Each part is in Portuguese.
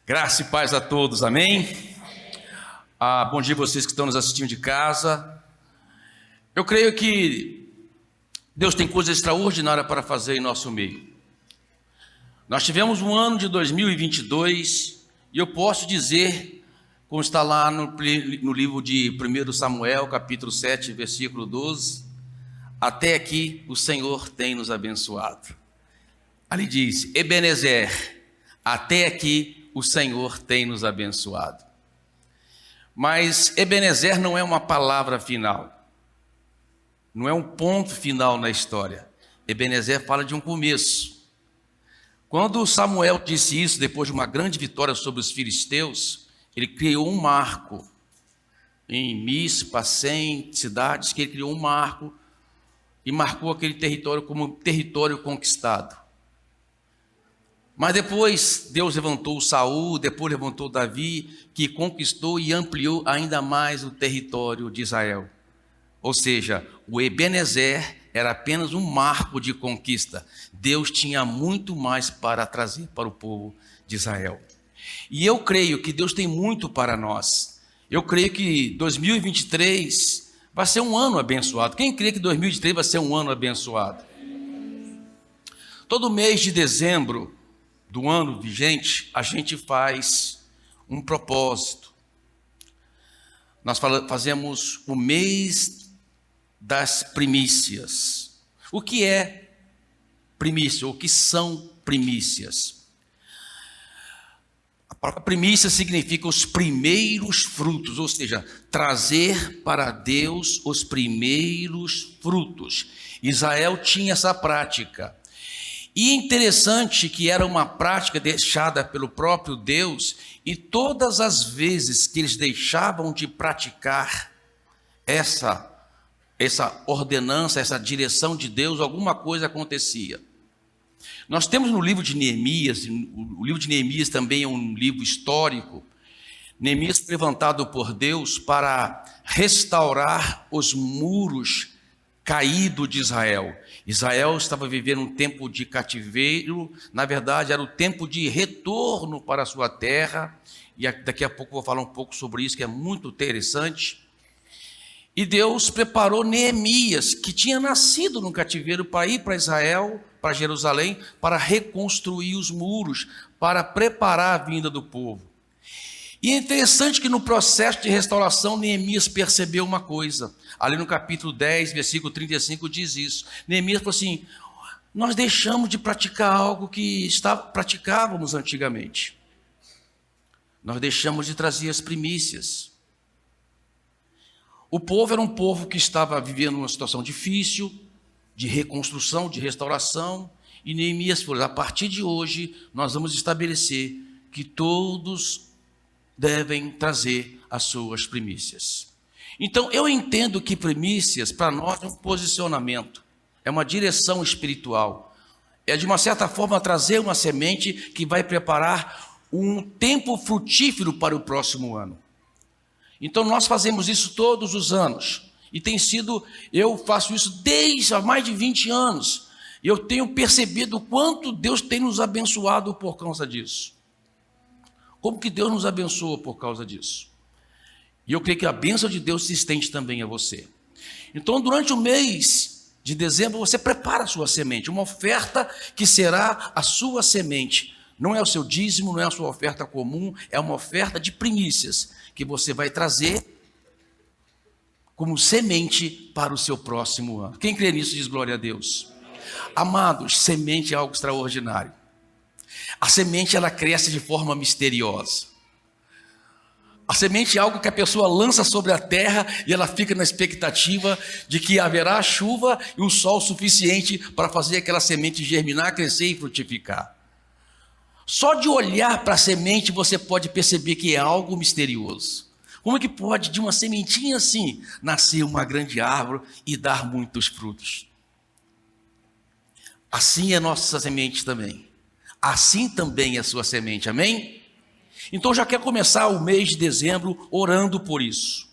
Graça e paz a todos, amém? Bom dia a vocês que estão nos assistindo de casa. Eu creio que Deus tem coisa extraordinária para fazer em nosso meio. Nós tivemos um ano de 2022 e eu posso dizer, como está lá no livro de 1 Samuel, capítulo 7, versículo 12, até aqui o Senhor tem nos abençoado. Ali diz, Ebenezer, até aqui o Senhor tem nos abençoado. Mas Ebenezer não é uma palavra final, não é um ponto final na história. Ebenezer fala de um começo. Quando Samuel disse isso, depois de uma grande vitória sobre os filisteus, ele criou um marco em Mispa, 100 cidades, que ele criou um marco e marcou aquele território como território conquistado. Mas depois Deus levantou Saul, depois levantou Davi, que conquistou e ampliou ainda mais o território de Israel. Ou seja, o Ebenezer era apenas um marco de conquista. Deus tinha muito mais para trazer para o povo de Israel. E eu creio que Deus tem muito para nós. Eu creio que 2023 vai ser um ano abençoado. Quem crê que 2023 vai ser um ano abençoado? Todo mês de dezembro do ano vigente, a gente faz um propósito. Nós fazemos o mês das primícias. O que é primícia? O que são primícias? A palavra primícia significa os primeiros frutos, ou seja, trazer para Deus os primeiros frutos. Israel tinha essa prática. E interessante que era uma prática deixada pelo próprio Deus, e todas as vezes que eles deixavam de praticar essa ordenança, essa direção de Deus, alguma coisa acontecia. Nós temos no livro de Neemias, o livro de Neemias também é um livro histórico. Neemias foi levantado por Deus para restaurar os muros caídos de Israel. Israel estava vivendo um tempo de cativeiro, na verdade era o tempo de retorno para a sua terra, e daqui a pouco eu vou falar um pouco sobre isso, que é muito interessante. E Deus preparou Neemias, que tinha nascido no cativeiro, para ir para Israel, para Jerusalém, para reconstruir os muros, para preparar a vinda do povo. E é interessante que no processo de restauração, Neemias percebeu uma coisa. Ali no capítulo 10, versículo 35, diz isso. Neemias falou assim, nós deixamos de praticar algo que praticávamos antigamente. Nós deixamos de trazer as primícias. O povo era um povo que estava vivendo uma situação difícil, de reconstrução, de restauração. E Neemias falou, a partir de hoje, nós vamos estabelecer que todos devem trazer as suas primícias. Então, eu entendo que primícias, para nós, é um posicionamento, é uma direção espiritual. É, de uma certa forma, trazer uma semente que vai preparar um tempo frutífero para o próximo ano. Então, nós fazemos isso todos os anos. E eu faço isso desde há mais de 20 anos. E eu tenho percebido o quanto Deus tem nos abençoado por causa disso. Como que Deus nos abençoa por causa disso? E eu creio que a bênção de Deus se estende também a você. Então, durante o mês de dezembro, você prepara a sua semente, uma oferta que será a sua semente. Não é o seu dízimo, não é a sua oferta comum, é uma oferta de primícias que você vai trazer como semente para o seu próximo ano. Quem crê nisso diz glória a Deus. Amados, semente é algo extraordinário. A semente, ela cresce de forma misteriosa. A semente é algo que a pessoa lança sobre a terra e ela fica na expectativa de que haverá chuva e o sol suficiente para fazer aquela semente germinar, crescer e frutificar. Só de olhar para a semente você pode perceber que é algo misterioso. Como é que pode de uma sementinha assim nascer uma grande árvore e dar muitos frutos? Assim é nossa semente também. Assim também é a sua semente, amém? Então já quer começar o mês de dezembro orando por isso.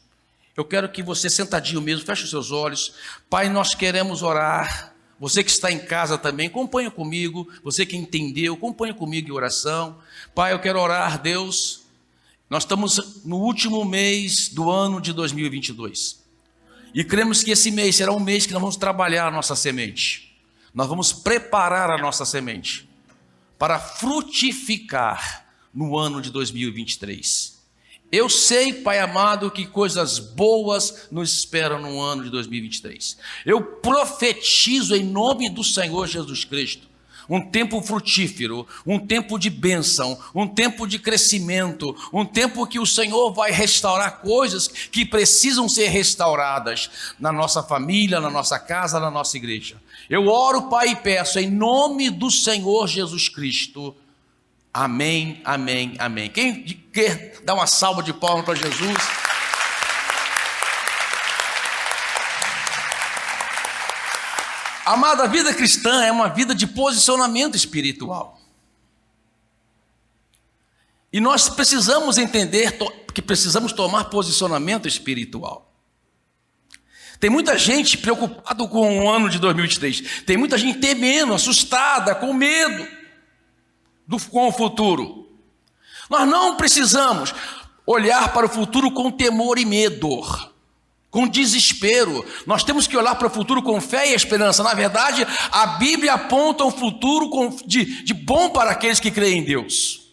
Eu quero que você sentadinho mesmo, feche os seus olhos. Pai, nós queremos orar Você que está em casa também, acompanha comigo. Você que entendeu, acompanha comigo em oração. Pai, eu quero orar, Deus. Nós estamos no último mês do ano de 2022. E cremos que esse mês será um mês que nós vamos trabalhar a nossa semente. Nós vamos preparar a nossa semente para frutificar no ano de 2023. Eu sei, Pai amado, que coisas boas nos esperam no ano de 2023. Eu profetizo em nome do Senhor Jesus Cristo um tempo frutífero, um tempo de bênção, um tempo de crescimento, um tempo que o Senhor vai restaurar coisas que precisam ser restauradas na nossa família, na nossa casa, na nossa igreja. Eu oro, Pai, e peço em nome do Senhor Jesus Cristo. Amém, amém, amém. Quem quer dar uma salva de palmas para Jesus? Amada, a vida cristã é uma vida de posicionamento espiritual. E nós precisamos entender que precisamos tomar posicionamento espiritual. Tem muita gente preocupada com o ano de 2023. Tem muita gente temendo, assustada, com medo com o futuro. Nós não precisamos olhar para o futuro com temor e medo, com desespero. Nós temos que olhar para o futuro com fé e esperança. Na verdade, a Bíblia aponta um futuro de bom para aqueles que creem em Deus.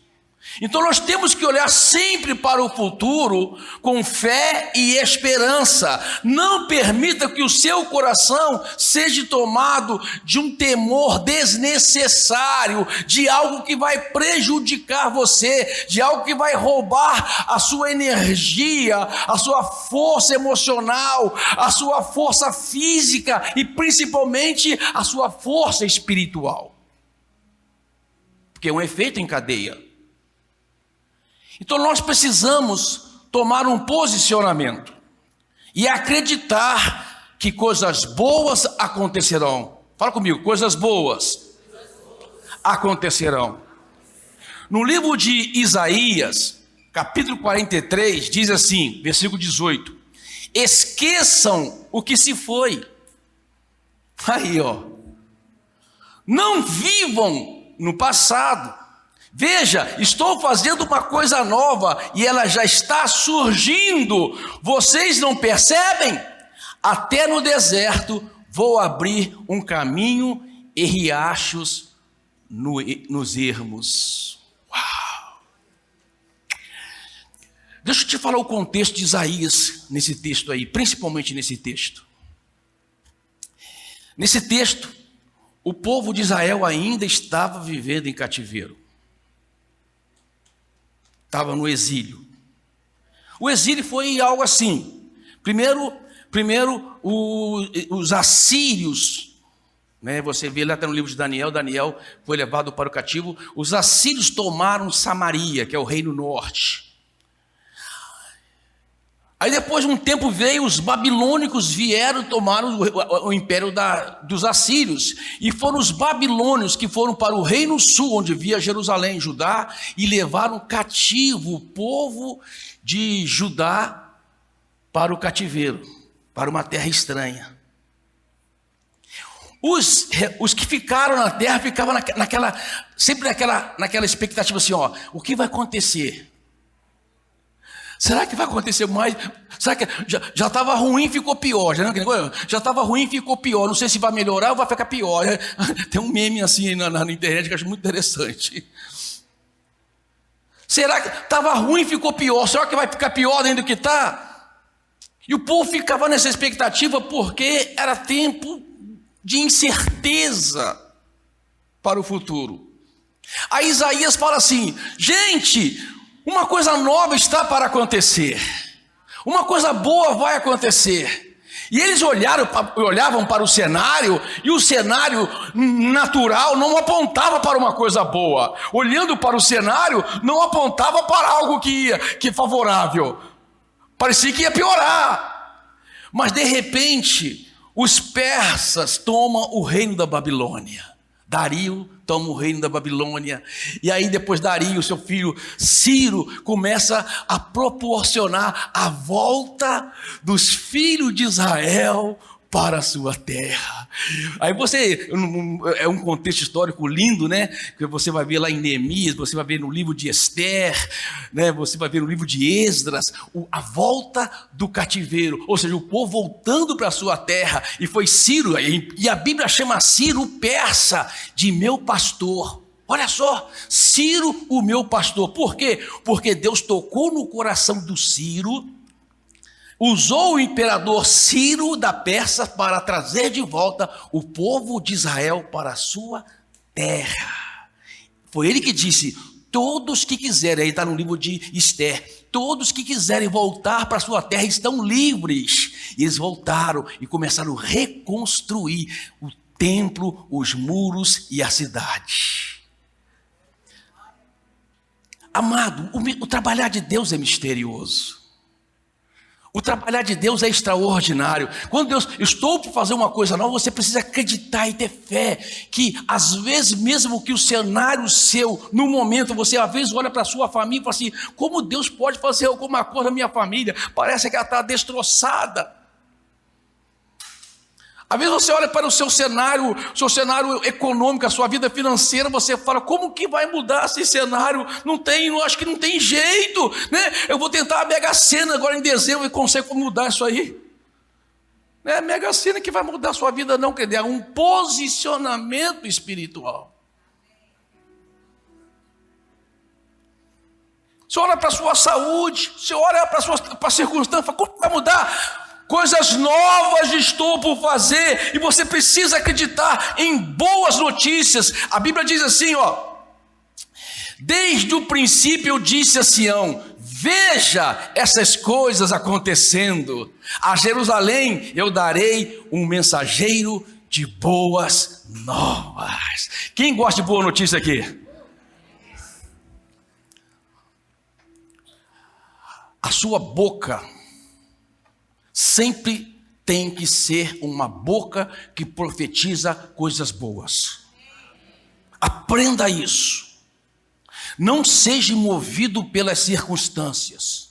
Então nós temos que olhar sempre para o futuro com fé e esperança. Não permita que o seu coração seja tomado de um temor desnecessário, de algo que vai prejudicar você, de algo que vai roubar a sua energia, a sua força emocional, a sua força física e principalmente a sua força espiritual. Porque é um efeito em cadeia. Então nós precisamos tomar um posicionamento e acreditar que coisas boas acontecerão. Fala comigo, coisas boas acontecerão. No livro de Isaías, capítulo 43, diz assim, versículo 18: esqueçam o que se foi. Aí, ó. Não vivam no passado. Veja, estou fazendo uma coisa nova e ela já está surgindo. Vocês não percebem? Até no deserto vou abrir um caminho e riachos nos ermos. Uau! Deixa eu te falar o contexto de Isaías nesse texto aí, principalmente nesse texto. Nesse texto, o povo de Israel ainda estava vivendo em cativeiro. Estava no exílio. O exílio foi algo assim. Primeiro os assírios, né? Você vê lá até no livro de Daniel, Daniel foi levado para o cativo. Os assírios tomaram Samaria, que é o reino norte. Aí depois de um tempo veio, os babilônicos vieram e tomaram o império dos assírios. E foram os babilônios que foram para o reino sul, onde via Jerusalém, Judá, e levaram cativo o povo de Judá para o cativeiro, para uma terra estranha. Os que ficaram na terra ficavam sempre naquela expectativa assim, ó, o que vai acontecer? Será que vai acontecer mais? Será que já estava ruim, ficou pior? Já estava ruim, ficou pior. Não sei se vai melhorar ou vai ficar pior. Tem um meme assim na internet que eu acho muito interessante. Será que estava ruim, ficou pior? Será que vai ficar pior ainda do que está? E o povo ficava nessa expectativa porque era tempo de incerteza para o futuro. Aí Isaías fala assim, gente, uma coisa nova está para acontecer. Uma coisa boa vai acontecer. E eles olhavam para o cenário, e o cenário natural não apontava para uma coisa boa. Olhando para o cenário, não apontava para algo que favorável. Parecia que ia piorar. Mas de repente, os persas tomam o reino da Babilônia. Dario toma o reino da Babilônia, e aí depois Dario, seu filho Ciro, começa a proporcionar a volta dos filhos de Israel para a sua terra. Aí você, é um contexto histórico lindo, né? Que você vai ver lá em Neemias, você vai ver no livro de Esther, né? Você vai ver no livro de Esdras, a volta do cativeiro, ou seja, o povo voltando para a sua terra, e foi Ciro, e a Bíblia chama Ciro persa de meu pastor. Olha só, Ciro, o meu pastor. Por quê? Porque Deus tocou no coração do Ciro, usou o imperador Ciro da Pérsia para trazer de volta o povo de Israel para a sua terra. Foi ele que disse: todos que quiserem, aí está no livro de Esther, todos que quiserem voltar para a sua terra estão livres. E eles voltaram e começaram a reconstruir o templo, os muros e a cidade. Amado, o trabalhar de Deus é misterioso. O trabalhar de Deus é extraordinário. Quando Deus, estou por fazer uma coisa nova, você precisa acreditar e ter fé, que às vezes, mesmo que o cenário seu, no momento, você às vezes olha para a sua família e fala assim: como Deus pode fazer alguma coisa na minha família? Parece que ela está destroçada. Às vezes você olha para o seu cenário econômico, a sua vida financeira, você fala: como que vai mudar esse cenário? Acho que não tem jeito, né? Eu vou tentar a Mega Sena agora em dezembro e consigo mudar isso aí. Não é a Mega Sena que vai mudar a sua vida, não, quer dizer, é um posicionamento espiritual. Você olha para a sua saúde, você olha para a circunstância, fala: como vai mudar? Coisas novas estou por fazer, e você precisa acreditar em boas notícias. A Bíblia diz assim, ó: desde o princípio eu disse a Sião, veja essas coisas acontecendo. A Jerusalém eu darei um mensageiro de boas novas. Quem gosta de boa notícia aqui? A sua boca sempre tem que ser uma boca que profetiza coisas boas. Aprenda isso. Não seja movido pelas circunstâncias.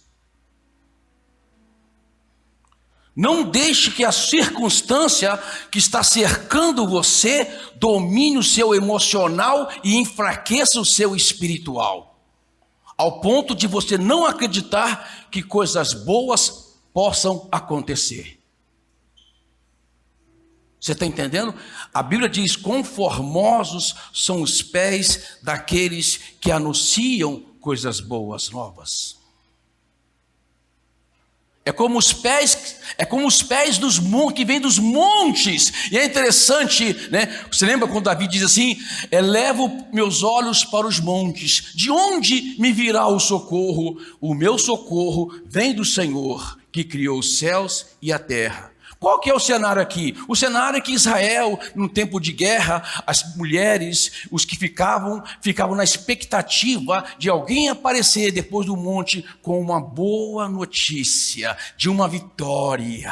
Não deixe que a circunstância que está cercando você domine o seu emocional e enfraqueça o seu espiritual, ao ponto de você não acreditar que coisas boas possam acontecer. Você está entendendo? A Bíblia diz: quão formosos são os pés daqueles que anunciam coisas boas, novas. É como os pés dos montes, que vêm dos montes. E é interessante, né? Você lembra quando Davi diz assim: elevo meus olhos para os montes, de onde me virá o socorro? O meu socorro vem do Senhor, que criou os céus e a terra. Qual que é o cenário aqui? O cenário é que Israel, no tempo de guerra, as mulheres, os que ficavam na expectativa de alguém aparecer depois do monte com uma boa notícia, de uma vitória.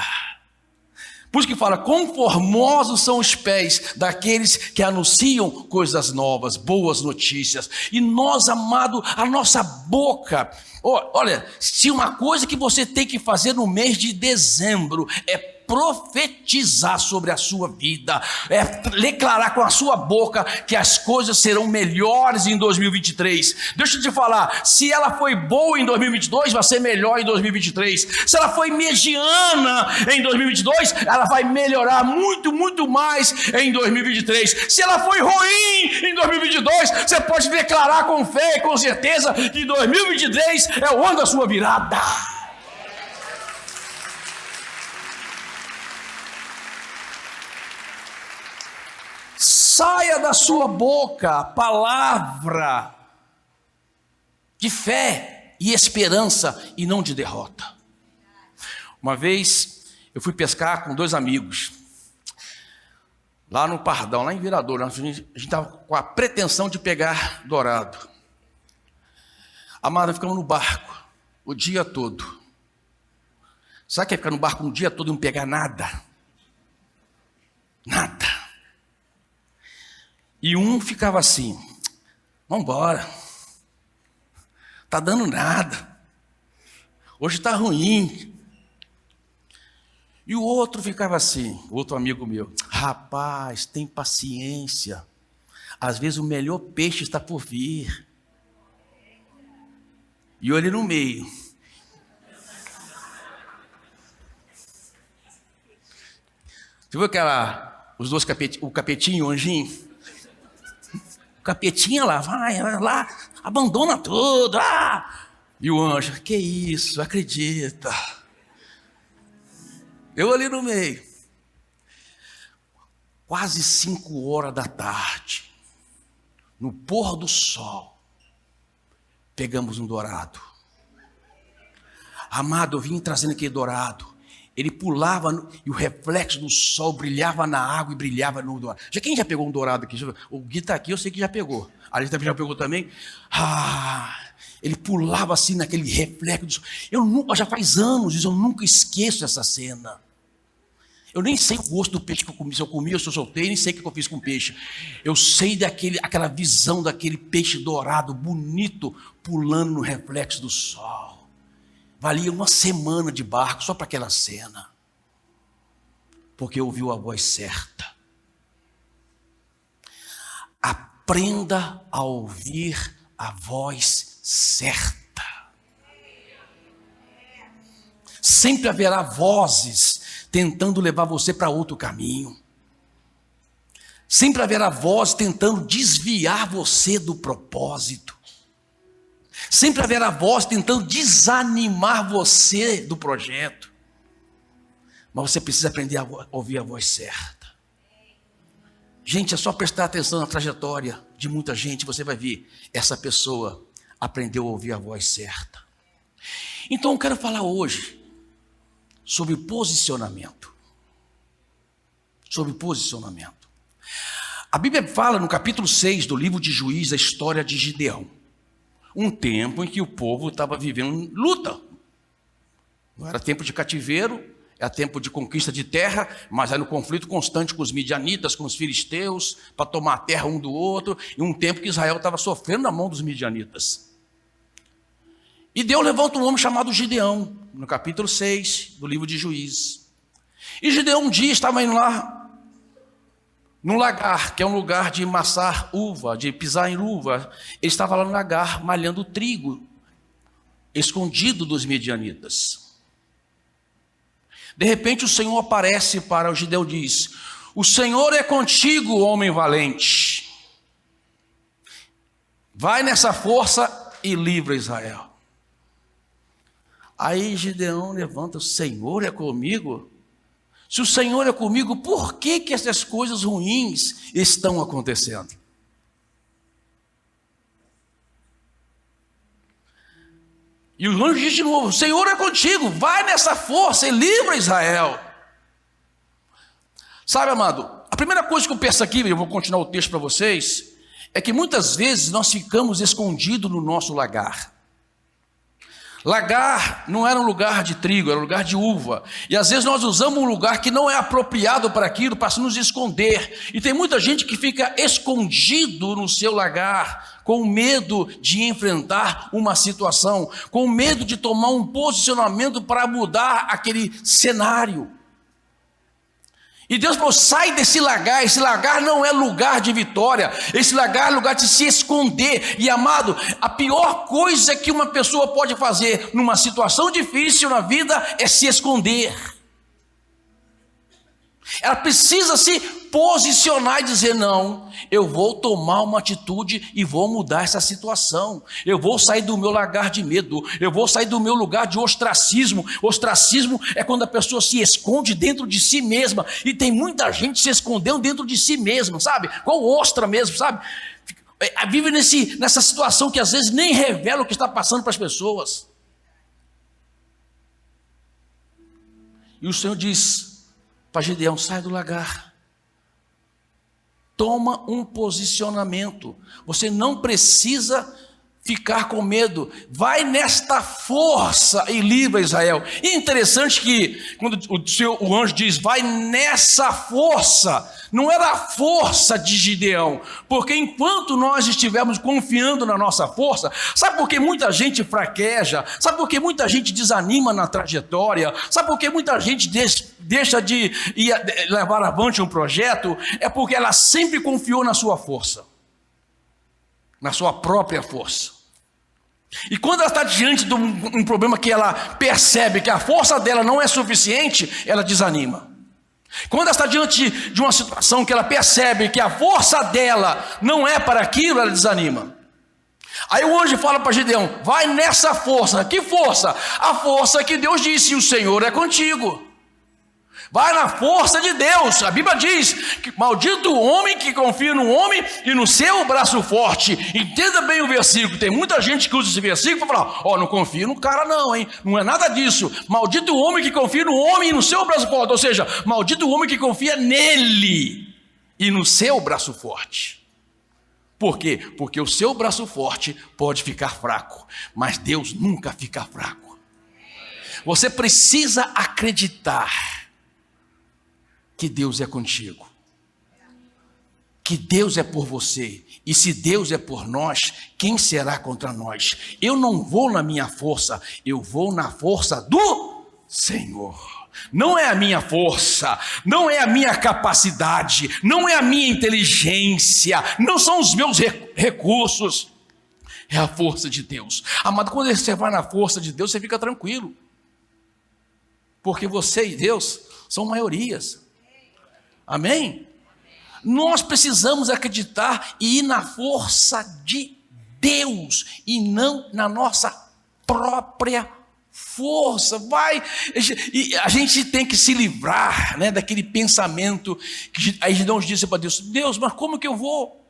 Por isso que fala: quão formosos são os pés daqueles que anunciam coisas novas, boas notícias. E nós, amado, a nossa boca, olha, se uma coisa que você tem que fazer no mês de dezembro é profetizar sobre a sua vida, é declarar com a sua boca que as coisas serão melhores em 2023. Deixa eu te falar, se ela foi boa em 2022, vai ser melhor em 2023. Se ela foi mediana em 2022, ela vai melhorar muito, muito mais em 2023. Se ela foi ruim em 2022, você pode declarar com fé e com certeza que 2023 é o ano da sua virada. Saia da sua boca a palavra de fé e esperança e não de derrota. Uma vez eu fui pescar com 2 amigos, lá no Pardão, lá em Viradouro. A gente estava com a pretensão de pegar dourado. Amado, ficamos no barco o dia todo. Sabe o que é ficar no barco um dia todo e não pegar nada? Nada. E um ficava assim: vamos embora, está dando nada, hoje está ruim. E o outro ficava assim, outro amigo meu: rapaz, tem paciência. Às vezes o melhor peixe está por vir. E eu ali no meio. Você viu os dois capetinhos, o capetinho e o anjinho? O capetinho lá, vai lá, abandona tudo. E o anjo: que isso, acredita. Eu ali no meio. Quase 5 horas da tarde, no pôr do sol, pegamos um dourado. Amado, eu vim trazendo aquele dourado. Ele pulava e o reflexo do sol brilhava na água e brilhava no dourado. Quem já pegou um dourado aqui? O Gui está aqui, eu sei que já pegou. A gente já pegou também. Ele pulava assim naquele reflexo do sol. Já faz anos, eu nunca esqueço essa cena. Eu nem sei o gosto do peixe que eu comi. Se eu comi, eu sou solteiro, nem sei o que eu fiz com o peixe. Eu sei aquela visão daquele peixe dourado, bonito, pulando no reflexo do sol. Valia uma semana de barco só para aquela cena. Porque ouviu a voz certa. Aprenda a ouvir a voz certa. Sempre haverá vozes tentando levar você para outro caminho. Sempre haverá voz tentando desviar você do propósito. Sempre haverá voz tentando desanimar você do projeto. Mas você precisa aprender a ouvir a voz certa. Gente, é só prestar atenção na trajetória de muita gente, você vai ver, essa pessoa aprendeu a ouvir a voz certa. Então eu quero falar hoje sobre posicionamento. Sobre posicionamento. A Bíblia fala no capítulo 6 do livro de Juízes a história de Gideão. Um tempo em que o povo estava vivendo luta. Não era tempo de cativeiro, era tempo de conquista de terra, mas era um conflito constante com os midianitas, com os filisteus, para tomar a terra um do outro, e um tempo que Israel estava sofrendo na mão dos midianitas. E Deus levanta um homem chamado Gideão, no capítulo 6 do livro de Juízes. E Gideão um dia estava indo lá, num lagar, que é um lugar de amassar uva, de pisar em uva. Ele estava lá no lagar, malhando trigo, escondido dos midianitas. De repente o Senhor aparece para o Gideão e diz: o Senhor é contigo, homem valente. Vai nessa força e livra Israel. Aí Gideão levanta: o Senhor é comigo? Se o Senhor é comigo, por que essas coisas ruins estão acontecendo? E o anjo diz de novo: o Senhor é contigo, vai nessa força e livra Israel. Sabe, amado, a primeira coisa que eu penso aqui, eu vou continuar o texto para vocês, é que muitas vezes nós ficamos escondidos no nosso lagar. Lagar não era um lugar de trigo, era um lugar de uva. E às vezes nós usamos um lugar que não é apropriado para aquilo, para nos esconder. E tem muita gente que fica escondido no seu lagar, com medo de enfrentar uma situação, com medo de tomar um posicionamento para mudar aquele cenário. E Deus falou: sai desse lagar. Esse lagar não é lugar de vitória, esse lagar é lugar de se esconder. E amado, a pior coisa que uma pessoa pode fazer numa situação difícil na vida é se esconder. Ela precisa se posicionar e dizer: não, eu vou tomar uma atitude e vou mudar essa situação. Eu vou sair do meu lagar de medo, eu vou sair do meu lugar de ostracismo. Ostracismo é quando a pessoa se esconde dentro de si mesma, e tem muita gente se escondendo dentro de si mesma, sabe? Qual ostra mesmo, sabe? Vive nessa situação que às vezes nem revela o que está passando para as pessoas. E o Senhor diz para Gideão: sai do lagar. Toma um posicionamento. Você não precisa ficar com medo. Vai nesta força e livra Israel. E é interessante que quando o anjo diz, vai nessa força, não era a força de Gideão, porque enquanto nós estivermos confiando na nossa força, sabe por que muita gente fraqueja? Sabe por que muita gente desanima na trajetória? Sabe por que muita gente deixa de levar avante um projeto? É porque ela sempre confiou na sua força, na sua própria força. E quando ela está diante de um problema que ela percebe que a força dela não é suficiente, ela desanima. Quando ela está diante de uma situação que ela percebe que a força dela não é para aquilo, ela desanima. Aí o anjo fala para Gideão, vai nessa força. Que força? A força que Deus disse, o Senhor é contigo. Vai na força de Deus. A Bíblia diz que maldito o homem que confia no homem e no seu braço forte. Entenda bem o versículo. Tem muita gente que usa esse versículo para falar, não confia no cara não, hein? Não é nada disso. Maldito o homem que confia no homem e no seu braço forte. Ou seja, maldito o homem que confia nele e no seu braço forte. Por quê? Porque o seu braço forte pode ficar fraco, mas Deus nunca fica fraco. Você precisa acreditar que Deus é contigo, que Deus é por você, e se Deus é por nós, quem será contra nós? Eu não vou na minha força, eu vou na força do Senhor. Não é a minha força, não é a minha capacidade, não é a minha inteligência, não são os meus recursos, é a força de Deus. Amado, quando você vai na força de Deus, você fica tranquilo, porque você e Deus são maiorias. Amém? Nós precisamos acreditar e ir na força de Deus e não na nossa própria força. E a gente tem que se livrar, né, daquele pensamento que aí Gideão disse para Deus, Deus, mas como que eu vou?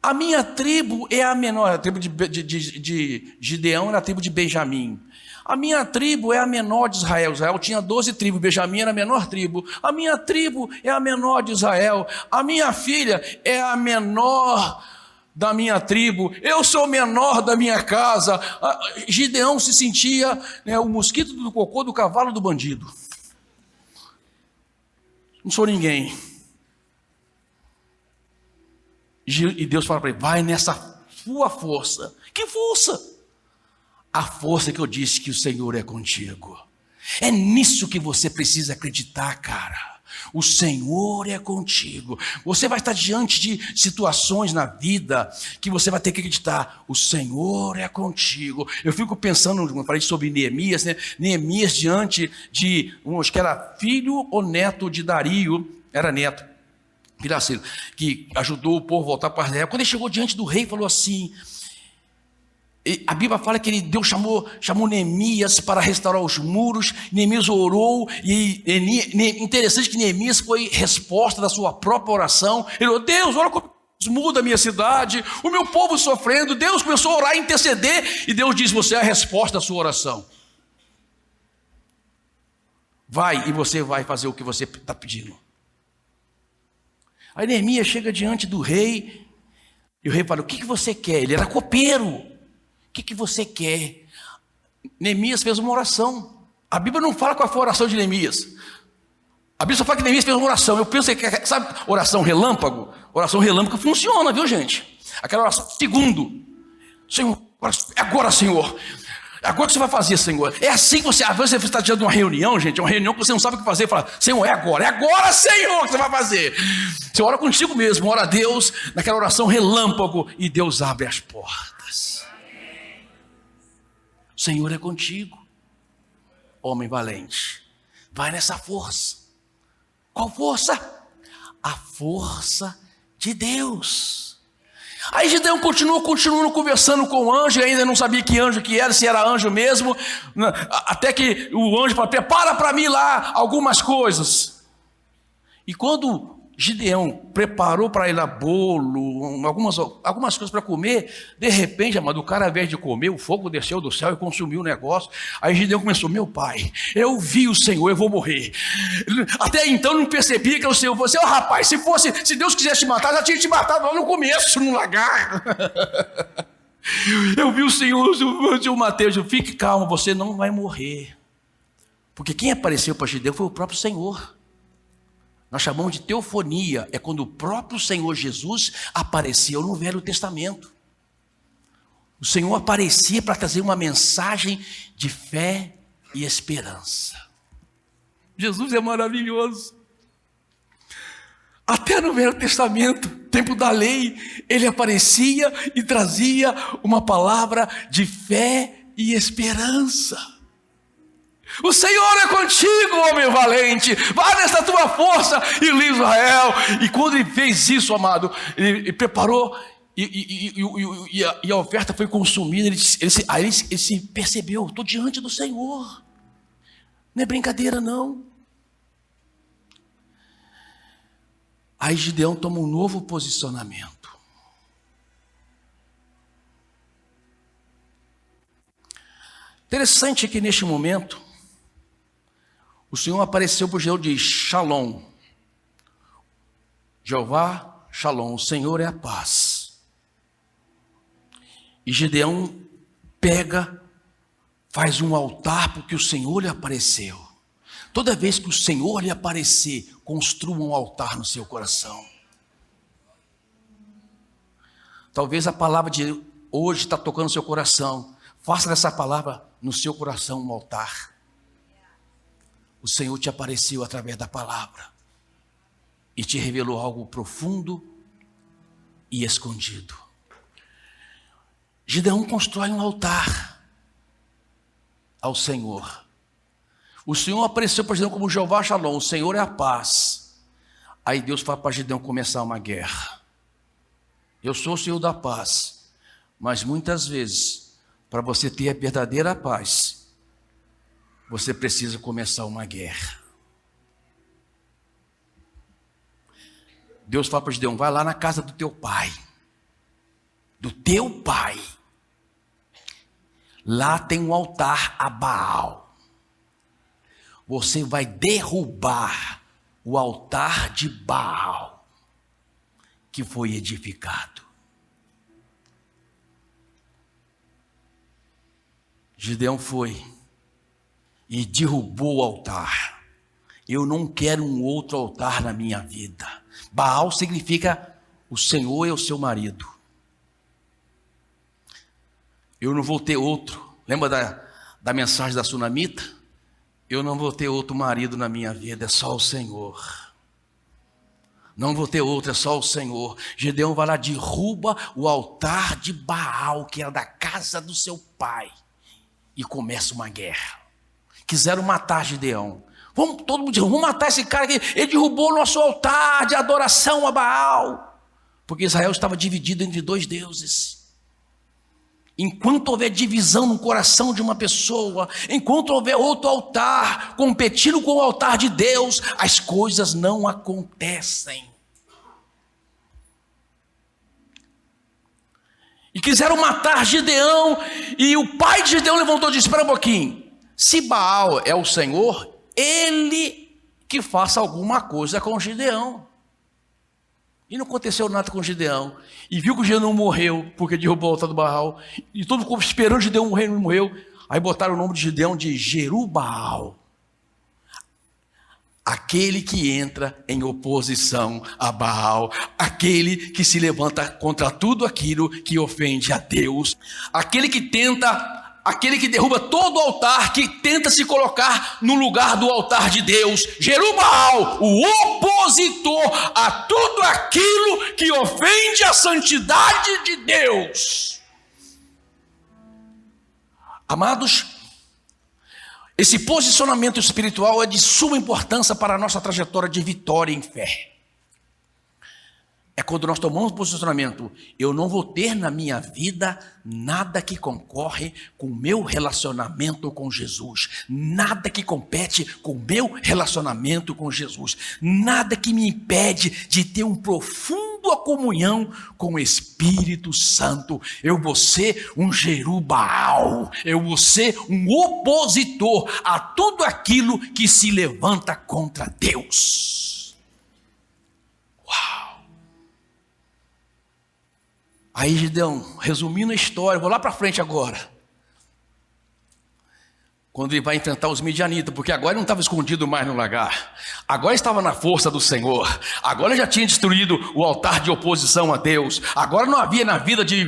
A minha tribo é a menor, a tribo de Gideão era a tribo de Benjamim. A minha tribo é a menor de Israel. Israel tinha 12 tribos, Benjamim era a menor tribo. A minha tribo é a menor de Israel. A minha filha é a menor da minha tribo. Eu sou o menor da minha casa. Gideão se sentia, né, o mosquito do cocô do cavalo do bandido. Não sou ninguém. E Deus fala para ele, vai nessa sua força. Que força? A força que eu disse que o Senhor é contigo. É nisso que você precisa acreditar, cara. O Senhor é contigo. Você vai estar diante de situações na vida que você vai ter que acreditar. O Senhor é contigo. Eu fico pensando, eu falei sobre Neemias, né? Neemias diante de, acho que era filho ou neto de Dario, era neto, que ajudou o povo a voltar para Israel. Quando ele chegou diante do rei, falou assim... A Bíblia fala que Deus chamou Neemias para restaurar os muros. Neemias orou e interessante que Neemias foi resposta da sua própria oração. Ele falou, Deus, olha como muda a minha cidade, o meu povo sofrendo. Deus começou a orar e interceder e Deus diz, você é a resposta da sua oração. Vai e você vai fazer o que você está pedindo. Aí Neemias chega diante do rei e o rei fala, o que você quer? Ele era copeiro. O que você quer? Neemias fez uma oração. A Bíblia não fala qual foi a oração de Neemias. A Bíblia só fala que Neemias fez uma oração. Eu penso que, sabe, oração relâmpago? Oração relâmpago funciona, viu, gente? Aquela oração, segundo. Senhor, agora, Senhor. Agora o que você vai fazer, Senhor? É assim que você, às vezes você está diante de uma reunião, gente, uma reunião que você não sabe o que fazer, fala, Senhor, é agora, Senhor, que você vai fazer. Você ora contigo mesmo, ora a Deus, naquela oração relâmpago, e Deus abre as portas. O Senhor é contigo, homem valente. Vai nessa força. Qual força? A força de Deus. Aí Gideão continuou conversando com o anjo, e ainda não sabia que anjo que era, se era anjo mesmo, até que o anjo falou, prepara para mim lá algumas coisas. E quando Gideão preparou para ele bolo, algumas coisas para comer. De repente, amado, o cara, ao invés de comer, o fogo desceu do céu e consumiu o negócio. Aí Gideão começou: meu pai, eu vi o Senhor, eu vou morrer. Até então não percebia que era o Senhor. Você, rapaz, se Deus quisesse te matar, já tinha te matado lá no começo, no lagar. Eu vi o Senhor, o Senhor Mateus, fique calmo, você não vai morrer. Porque quem apareceu para Gideão foi o próprio Senhor. Nós chamamos de teofonia, é quando o próprio Senhor Jesus apareceu no Velho Testamento. O Senhor aparecia para trazer uma mensagem de fé e esperança. Jesus é maravilhoso. Até no Velho Testamento, tempo da lei, ele aparecia e trazia uma palavra de fé e esperança. O Senhor é contigo, homem valente, vai nessa tua força e livra Israel. E quando ele fez isso, amado, ele preparou e a oferta foi consumida. Ele se percebeu: estou diante do Senhor, não é brincadeira não. Aí Gideão toma um novo posicionamento. Interessante que neste momento o Senhor apareceu para o Gideão e diz: Shalom. Jeová, Shalom, o Senhor é a paz. E Gideão pega, faz um altar porque o Senhor lhe apareceu. Toda vez que o Senhor lhe aparecer, construa um altar no seu coração. Talvez a palavra de hoje está tocando no seu coração. Faça dessa palavra no seu coração um altar. O Senhor te apareceu através da palavra e te revelou algo profundo e escondido. Gideão constrói um altar ao Senhor. O Senhor apareceu para Gideão como Jeová Shalom, o Senhor é a paz. Aí Deus fala para Gideão começar uma guerra. Eu sou o Senhor da paz, mas muitas vezes, para você ter a verdadeira paz, você precisa começar uma guerra. Deus fala para Gideão: vai lá na casa do teu pai. Do teu pai. Lá tem um altar a Baal. Você vai derrubar o altar de Baal que foi edificado. Gideão foi e derrubou o altar. Eu não quero um outro altar na minha vida. Baal significa o Senhor é o seu marido. Eu não vou ter outro. Lembra da mensagem da sunamita? Eu não vou ter outro marido na minha vida, é só o Senhor. Não vou ter outro, é só o Senhor. Gideão vai lá, derruba o altar de Baal, que era da casa do seu pai, e começa uma guerra. Quiseram matar Gideão. Todo mundo diz: vamos matar esse cara que ele derrubou o nosso altar de adoração a Baal. Porque Israel estava dividido entre dois deuses. Enquanto houver divisão no coração de uma pessoa, enquanto houver outro altar competindo com o altar de Deus, as coisas não acontecem. E quiseram matar Gideão, e o pai de Gideão levantou e disse: espera um pouquinho. Se Baal é o Senhor, ele que faça alguma coisa com Gideão. E não aconteceu nada com Gideão. E viu que o Gideão morreu, porque derrubou o altar do Baal. E todo mundo esperando Gideão morrer, não morreu. Aí botaram o nome de Gideão de Jerubbaal. Aquele que entra em oposição a Baal. Aquele que se levanta contra tudo aquilo que ofende a Deus. Aquele que derruba todo o altar, que tenta se colocar no lugar do altar de Deus. Jerubbaal, o opositor a tudo aquilo que ofende a santidade de Deus. Amados, esse posicionamento espiritual é de suma importância para a nossa trajetória de vitória em fé. É quando nós tomamos posicionamento. Eu não vou ter na minha vida nada que concorre com o meu relacionamento com Jesus. Nada que compete com o meu relacionamento com Jesus. Nada que me impede de ter uma profunda comunhão com o Espírito Santo. Eu vou ser um Jerubaal. Eu vou ser um opositor a tudo aquilo que se levanta contra Deus. Uau! Aí Gideão, resumindo a história, vou lá para frente agora. Quando ele vai enfrentar os midianitas, porque agora ele não estava escondido mais no lagar. Agora estava na força do Senhor. Agora já tinha destruído o altar de oposição a Deus. Agora não havia na vida de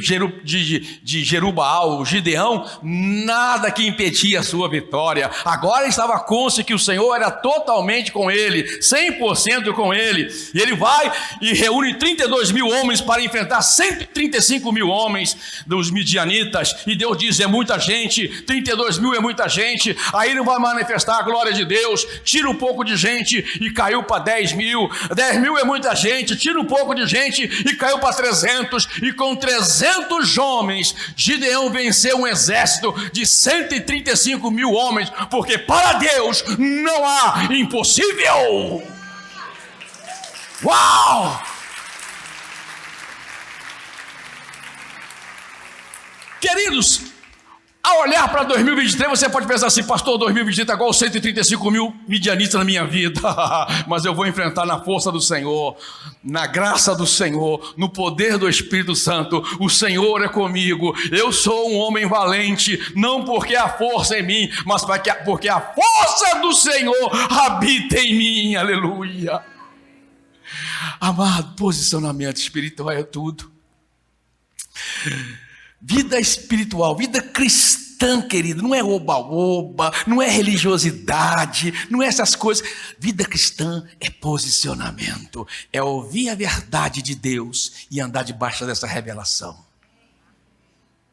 Jerubaal, Gideão, nada que impedia a sua vitória. Agora ele estava consciente que o Senhor era totalmente com ele, 100% com ele. E ele vai e reúne 32 mil homens para enfrentar 135 mil homens dos midianitas. E Deus diz, é muita gente, 32 mil é muita gente. Aí ele vai manifestar a glória de Deus, tira um pouco de gente e caiu para 10 mil. 10 mil é muita gente, tira um pouco de gente e caiu para 300. E com 300 homens, Gideão venceu um exército de 135 mil homens, porque para Deus não há impossível. Uau! Queridos, ao olhar para 2023, você pode pensar assim, pastor, 2023 está igual 135 mil midianitas na minha vida, mas eu vou enfrentar na força do Senhor, na graça do Senhor, no poder do Espírito Santo. O Senhor é comigo, eu sou um homem valente, não porque a força é em mim, mas porque a força do Senhor habita em mim, aleluia. Amado, posicionamento espiritual é tudo. Vida espiritual, vida cristã, querido, não é oba-oba, não é religiosidade, não é essas coisas. Vida cristã é posicionamento, é ouvir a verdade de Deus e andar debaixo dessa revelação.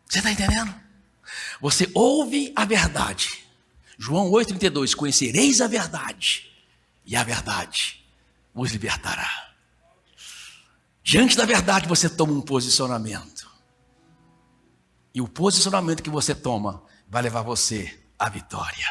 Você está entendendo? Você ouve a verdade. João 8,32, conhecereis a verdade e a verdade vos libertará. Diante da verdade você toma um posicionamento. E o posicionamento que você toma vai levar você à vitória.